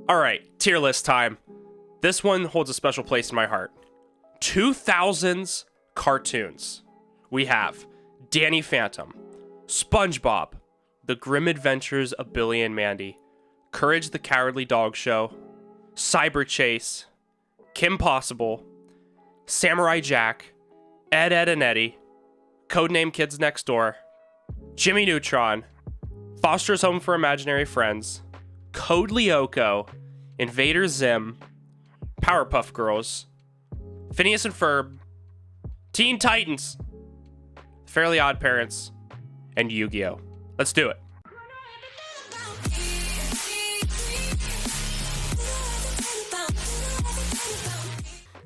All right, tier list time. This one holds a special place in my heart. 2000s cartoons. We have Danny Phantom, SpongeBob, The Grim Adventures of Billy and Mandy, Courage the Cowardly Dog Show, Cyber Chase, Kim Possible, Samurai Jack, Ed, Edd n Eddy, Codename Kids Next Door, Jimmy Neutron, Foster's Home for Imaginary Friends, Code Lyoko, Invader Zim, Powerpuff Girls, Phineas and Ferb, Teen Titans, Fairly Odd Parents, and Yu-Gi-Oh! Let's do it.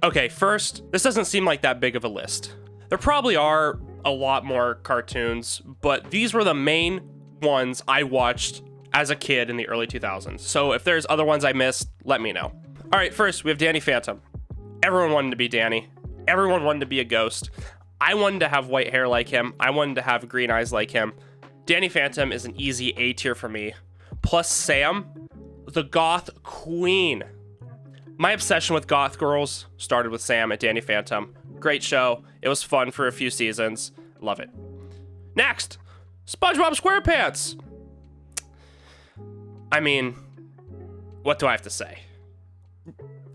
Okay, first, this doesn't seem like that big of a list. There probably are a lot more cartoons, but these were the main ones I watched as a kid in the early 2000s. So if there's other ones I missed, let me know. All right, first, we have Danny Phantom. Everyone wanted to be Danny. Everyone wanted to be a ghost. I wanted to have white hair like him. I wanted to have green eyes like him. Danny Phantom is an easy A tier for me. Plus Sam, the goth queen. My obsession with goth girls started with Sam at Danny Phantom. Great show. It was fun for a few seasons. Love it. Next, SpongeBob SquarePants. I mean, what do I have to say?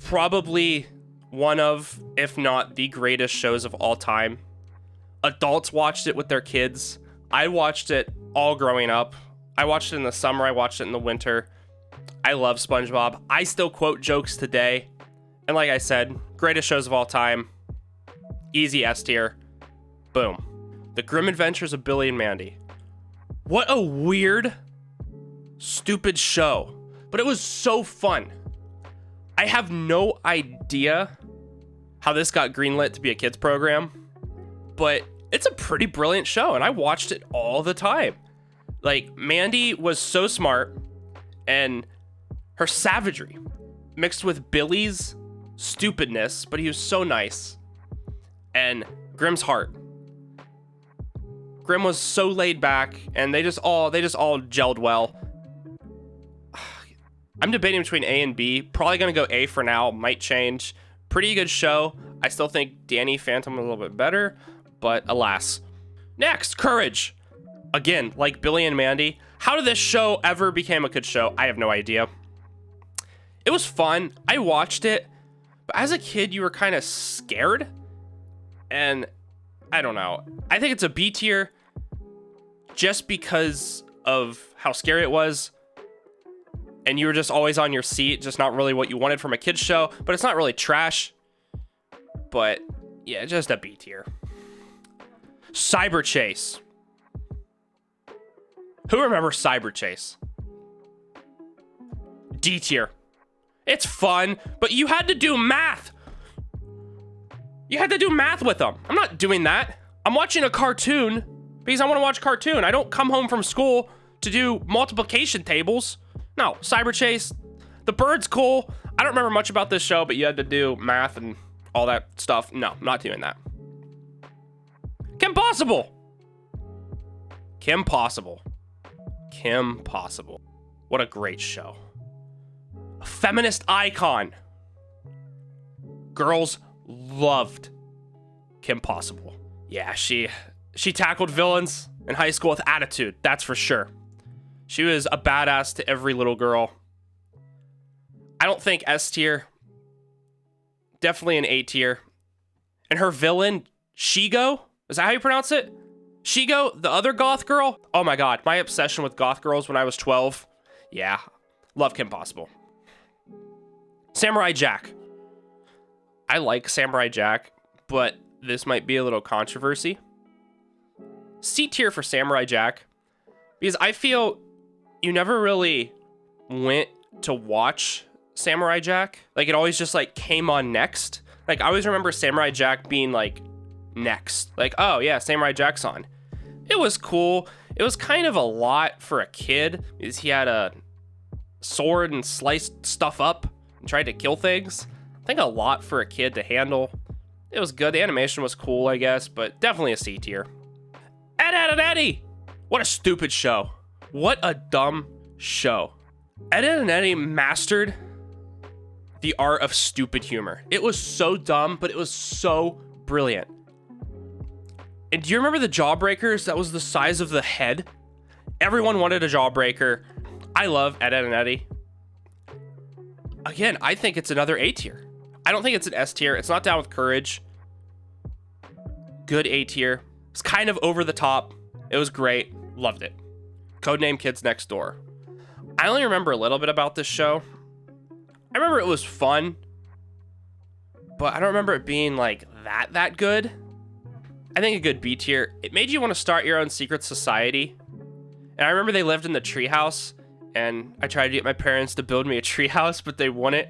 Probably one of, if not the greatest shows of all time. Adults watched it with their kids. I watched it all growing up. I watched it in the summer. I watched it in the winter. I love SpongeBob. I still quote jokes today. And like I said, greatest shows of all time. Easy S tier. Boom. The Grim Adventures of Billy and Mandy. What a weird, stupid show. But it was so fun. I have no idea how this got greenlit to be a kids program. But it's a pretty brilliant show. And I watched it all the time. Like, Mandy was so smart. And her savagery mixed with Billy's stupidness, but he was so nice. And Grimm's heart. Grimm was so laid back, and they just all gelled well. I'm debating between A and B. Probably gonna go A for now. Might change. Pretty good show. I still think Danny Phantom a little bit better, but alas. Next, Courage. Again, like Billy and Mandy. How did this show ever become a good show? I have no idea. It was fun. I watched it. But as a kid, you were kind of scared. And I don't know. I think it's a B tier just because of how scary it was. And you were just always on your seat. Just not really what you wanted from a kid's show. But it's not really trash. But yeah, just a B tier. Cyber Chase. Who remembers Cyber Chase? D tier. It's fun, but you had to do math. You had to do math with them. I'm not doing that. I'm watching a cartoon because I want to watch a cartoon. I don't come home from school to do multiplication tables. No, Cyber Chase. The bird's cool. I don't remember much about this show, but you had to do math and all that stuff. No, I'm not doing that. Kim Possible. Kim Possible. Kim Possible. What a great show. A feminist icon. Girls loved Kim Possible. Yeah, she tackled villains in high school with attitude, that's for sure. She was a badass to every little girl. I don't think S tier. Definitely an A tier. And her villain, Shigo, is that how you pronounce it? Shigo, the other goth girl? Oh my god, my obsession with goth girls when I was 12. Yeah, love Kim Possible. Samurai Jack. I like Samurai Jack, but this might be a little controversy. C tier for Samurai Jack, because I feel you never really went to watch Samurai Jack. Like, it always just like came on next. Like, I always remember Samurai Jack being like next. Like, oh yeah, Samurai Jack's on. It was cool. It was kind of a lot for a kid because he had a sword and sliced stuff up and tried to kill things. I think a lot for a kid to handle. It was good. The animation was cool, I guess, but definitely a C tier. Ed, Edd n Eddy. What a stupid show. What a dumb show. Ed, Edd n Eddy mastered The art of stupid humor. It was so dumb, but it was so brilliant. And do you remember the Jawbreakers that was the size of the head? Everyone wanted a Jawbreaker. I love Ed, Edd and Eddy. Again, I think it's another A tier. I don't think it's an S tier. It's not down with Courage. Good A tier. It's kind of over the top. It was great. Loved it. Codename Kids Next Door. I only remember a little bit about this show. I remember it was fun, but I don't remember it being like that good. I think a good B tier. It made you want to start your own secret society. And I remember they lived in the treehouse, and I tried to get my parents to build me a treehouse, but they wouldn't.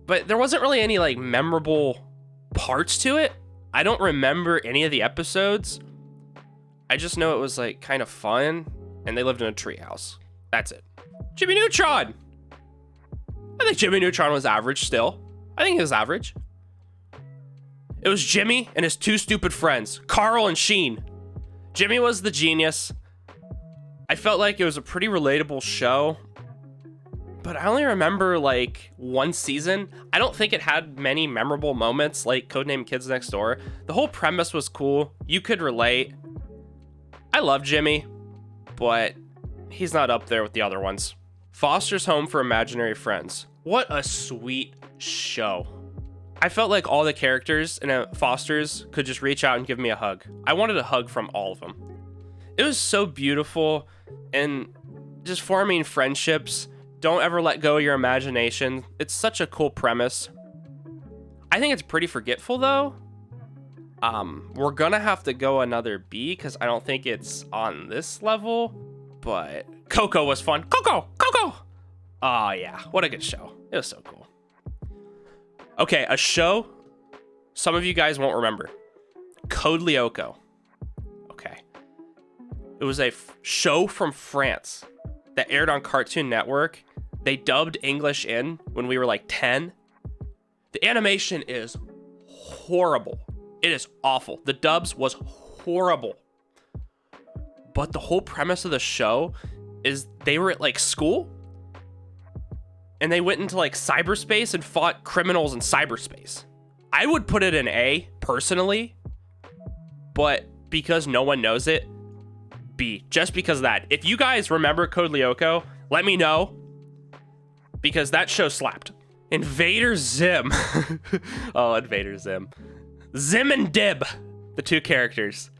But there wasn't really any like memorable parts to it. I don't remember any of the episodes. I just know it was like kind of fun, and they lived in a treehouse. That's it. Jimmy Neutron. I think Jimmy Neutron was average still. I think he was average. It was Jimmy and his two stupid friends, Carl and Sheen. Jimmy was the genius. I felt like it was a pretty relatable show, but I only remember like one season. I don't think it had many memorable moments like Codename Kids Next Door. The whole premise was cool. You could relate. I love Jimmy, but he's not up there with the other ones. Foster's Home for Imaginary Friends. What a sweet show. I felt like all the characters in Foster's could just reach out and give me a hug. I wanted a hug from all of them. It was so beautiful, and just forming friendships. Don't ever let go of your imagination. It's such a cool premise. I think it's pretty forgetful though. We're gonna have to go another B because I don't think it's on this level, but Coco was fun. Coco! Oh yeah, what a good show. It was so cool. Okay, a show some of you guys won't remember. Code Lyoko. Okay. It was a show from France that aired on Cartoon Network. They dubbed English in when we were like 10. The animation is horrible. It is awful. The dubs was horrible. But the whole premise of the show is they were at like school and they went into like cyberspace and fought criminals in cyberspace. I would put it an A personally, but because no one knows it, B, just because of that. If you guys remember Code Lyoko, let me know, because that show slapped. Invader Zim. Oh, Invader Zim. Zim and Dib, the two characters.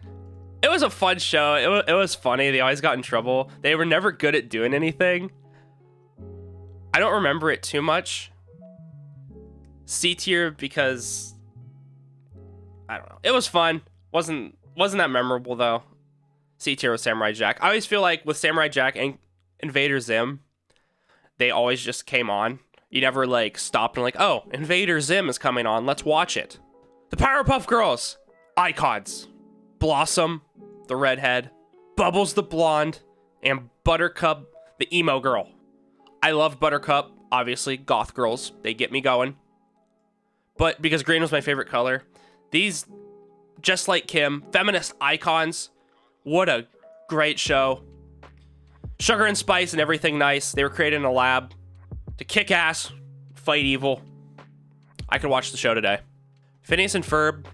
It was a fun show. It was funny. They always got in trouble. They were never good at doing anything. I don't remember it too much. C tier because I don't know. It was fun. Wasn't that memorable though. C tier with Samurai Jack. I always feel like with Samurai Jack and Invader Zim, they always just came on. You never like stopped and like, oh, Invader Zim is coming on. Let's watch it. The Powerpuff Girls, icons. Blossom, the redhead, Bubbles the blonde, and Buttercup, the emo girl. I love Buttercup, obviously, goth girls, they get me going. But because green was my favorite color, these, just like Kim, feminist icons. What a great show. Sugar and spice and everything nice. They were created in a lab to kick ass, fight evil. I could watch the show today. Phineas and Ferb.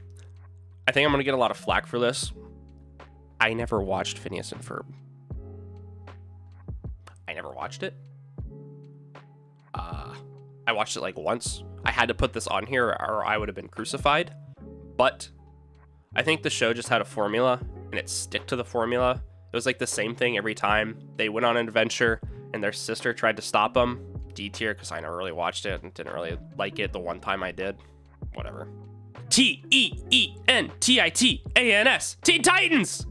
I think I'm gonna get a lot of flack for this. I never watched Phineas and Ferb. I never watched it. I watched it like once. I had to put this on here or I would have been crucified. But I think the show just had a formula and it stick to the formula. It was like the same thing every time. They went on an adventure and their sister tried to stop them. D tier because I never really watched it and didn't really like it the one time I did. Whatever. T-E-E-N-T-I-T-A-N-S. Teen Titans!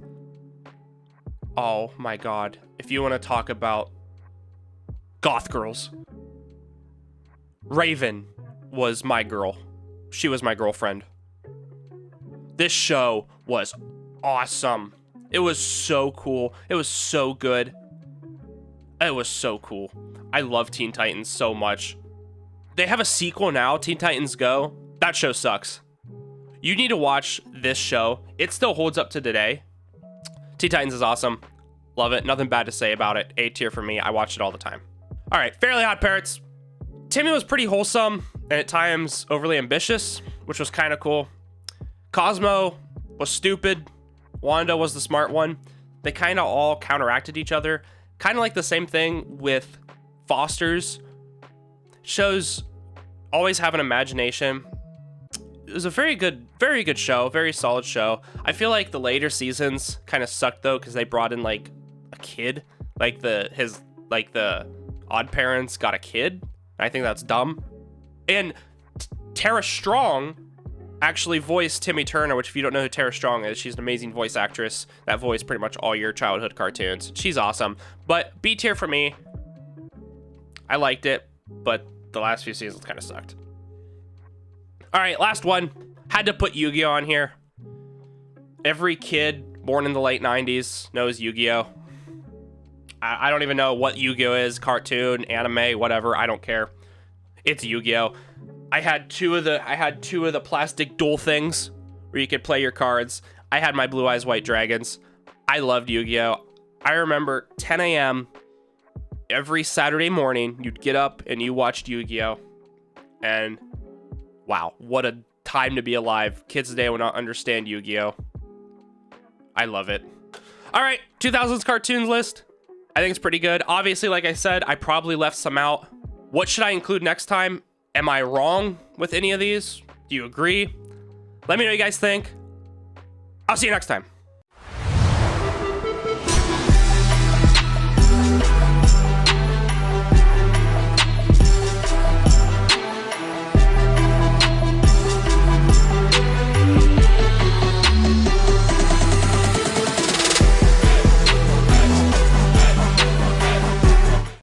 Oh my god. If you want to talk about goth girls, Raven was my girl. She was my girlfriend. This show was awesome. It was so cool. It was so good. It was so cool. I love Teen Titans so much. They have a sequel now, Teen Titans Go. That show sucks. You need to watch this show. It still holds up to today. Teen Titans is awesome. Love it. Nothing bad to say about it. A tier for me. I watch it all the time. All right, Fairly Odd Parents. Timmy was pretty wholesome and at times overly ambitious, which was kind of cool. Cosmo was stupid. Wanda was the smart one. They kind of all counteracted each other. Kind of like the same thing with Foster's. Shows always have an imagination. It was a very good show, very solid show. I feel like the later seasons kind of sucked though, because they brought in like a kid, like the Odd Parents got a kid. I think that's dumb. And Tara Strong actually voiced Timmy Turner, which if you don't know who Tara Strong is, she's an amazing voice actress that voiced pretty much all your childhood cartoons. She's awesome. But B tier for me. I liked it, but the last few seasons kind of sucked. All right, last one. Had to put Yu-Gi-Oh on here. Every kid born in the late 90s knows Yu-Gi-Oh. I don't even know what Yu-Gi-Oh is, cartoon, anime, whatever. I don't care. It's Yu-Gi-Oh. I had two of the plastic duel things where you could play your cards. I had my Blue Eyes White Dragons. I loved Yu-Gi-Oh. I remember 10 a.m. every Saturday morning, you'd get up and you watched Yu-Gi-Oh. And wow, what a time to be alive. Kids today will not understand Yu-Gi-Oh. I love it. All right, 2000s cartoons list. I think it's pretty good. Obviously, like I said, I probably left some out. What should I include next time? Am I wrong with any of these? Do you agree? Let me know what you guys think. I'll see you next time.